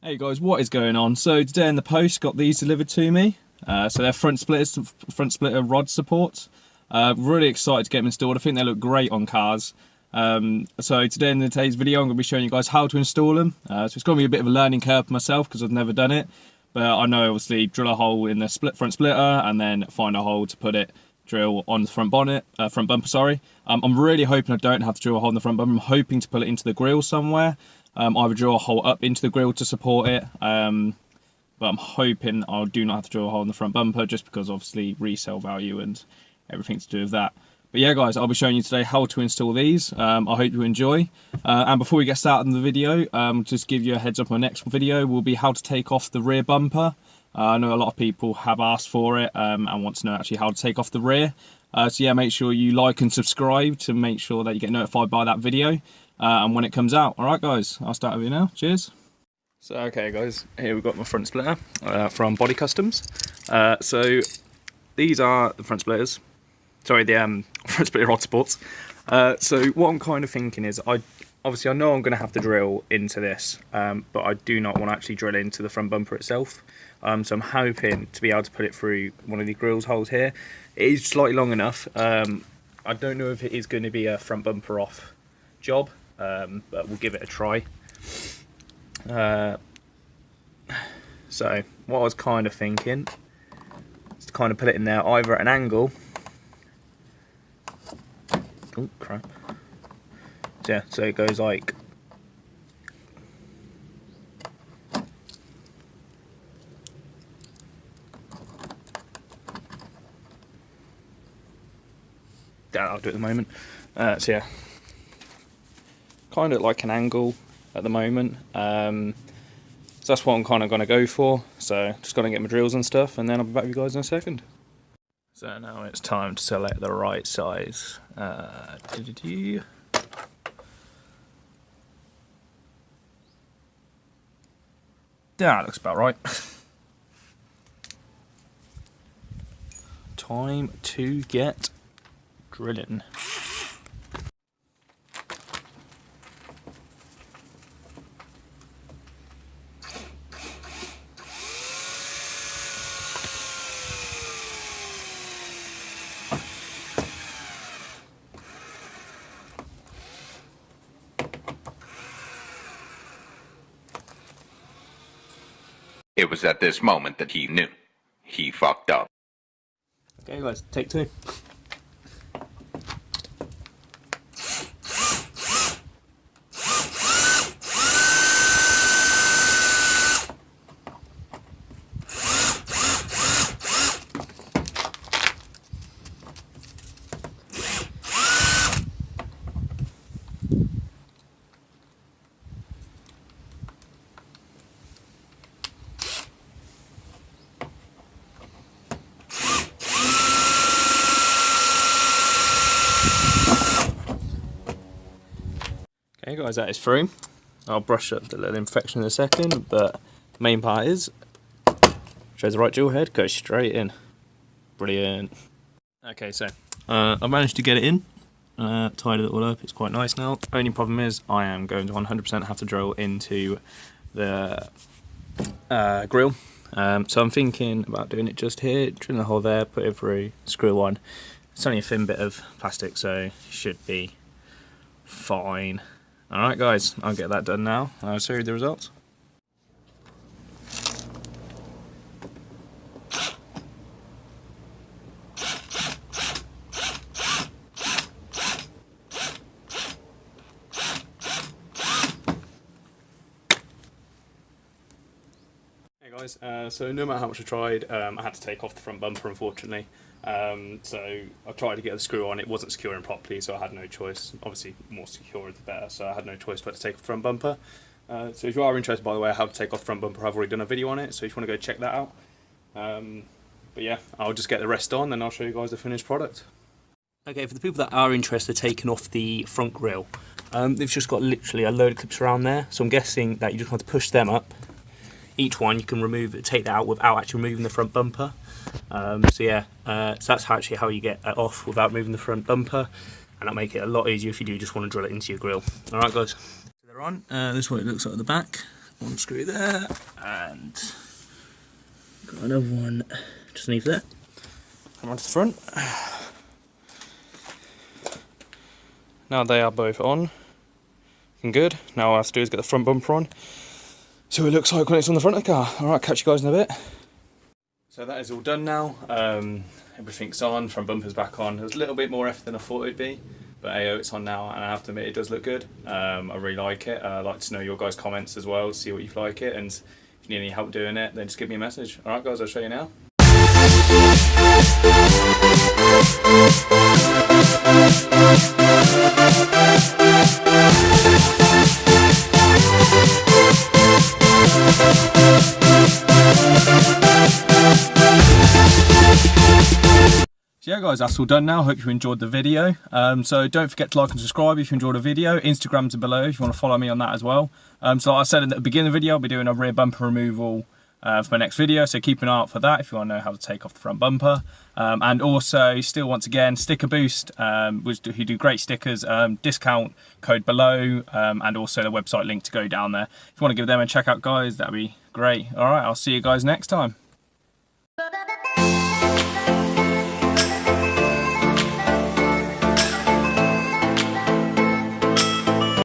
Hey guys, what is going on? So today in the post got these delivered to me. So they're front splitter rod supports. Really excited to get them installed. I think they look great on cars. So today in today's video I'm going to be showing you guys how to install them. So it's going to be a bit of a learning curve for myself because I've never done it. But I know obviously drill a hole in the front splitter and then find a hole to put it, drill on the front bumper, sorry. I'm really hoping I don't have to drill a hole in the front bumper. I'm hoping to put it into the grille somewhere. Either drill a hole up into the grille to support it, but I'm hoping I do not have to drill a hole in the front bumper just because obviously resale value and everything to do with that. But yeah guys, I'll be showing you today how to install these. I hope you enjoy. And before we get started in the video, just give you a heads up, my next video will be how to take off the rear bumper. I know a lot of people have asked for it and want to know actually how to take off the rear. So yeah, make sure you like and subscribe to make sure that you get notified by that video. And when it comes out. Alright guys, I'll start with you now. Cheers. So okay guys, here we've got my front splitter from Body Customs. So these are the front splitters. Sorry, the front splitter rod supports. So what I'm kind of thinking is, obviously I know I'm going to have to drill into this, but I do not want to actually drill into the front bumper itself. So I'm hoping to be able to put it through one of the grills holes here. It is slightly long enough. I don't know if it is going to be a front bumper off job. But we'll give it a try. So what I was kind of thinking is to kind of put it in there either at an angle. Oh crap. Yeah, so it goes like that. I'll do it at the moment. So yeah, kind of like an angle at the moment, so that's what I'm kind of going to go for. So just going to get my drills and stuff, and then I'll be back with you guys in a second. So now it's time to select the right size. That looks about right. Time to get drilling. It was at this moment that he knew. He fucked up. Okay guys, take two. Okay guys, that is through. I'll brush up the little imperfection in a second, but the main part is, shows the right drill head, goes straight in. Brilliant. Okay, so I managed to get it in, tied it all up, it's quite nice now. Only problem is I am going to 100% have to drill into the grill. So I'm thinking about doing it just here, drilling a hole there, put it through, screw on. It's only a thin bit of plastic, so it should be fine. Alright guys, I'll get that done now. I'll show you the results. Hey guys, so no matter how much I tried, I had to take off the front bumper unfortunately. So I tried to get the screw on, it wasn't securing properly, so I had no choice. Obviously more secure the better, so I had no choice but to take off the front bumper. So if you are interested, by the way, how to take off the front bumper, I've already done a video on it, so if you want to go check that out. But yeah, I'll just get the rest on and I'll show you guys the finished product. Okay, for the people that are interested in taking off the front grille, they've just got literally a load of clips around there, so I'm guessing that you just have to push them up. Each one you can take that out without actually removing the front bumper. So yeah, so that's actually how you get it off without moving the front bumper, and that'll make it a lot easier if you do just want to drill it into your grill. Alright guys, so they're on. This is what it looks like at the back. one screw there, and got another one just underneath there. Come on to the front. Now they are both on. Looking good. Now all I have to do is get the front bumper on. So it looks like when it's on the front of the car. Alright, catch you guys in a bit. So that is all done now. Everything's on, front bumper's back on. It was a little bit more effort than I thought it'd be, but AO, it's on now, and I have to admit it does look good. I really like it. I'd like to know your guys' comments as well, see what you like it, and if you need any help doing it, then just give me a message. Alright guys, I'll show you now. So yeah guys, that's all done now. Hope you enjoyed the video. So don't forget to like and subscribe if you enjoyed the video. Instagram's below if you want to follow me on that as well. So like I said at the beginning of the video, I'll be doing a rear bumper removal for my next video, so keep an eye out for that if you want to know how to take off the front bumper. And also, still once again, Stickerboost, who do great stickers, discount code below, and also the website link to go down there. If you want to give them a check out guys, that'd be great. Alright, I'll see you guys next time.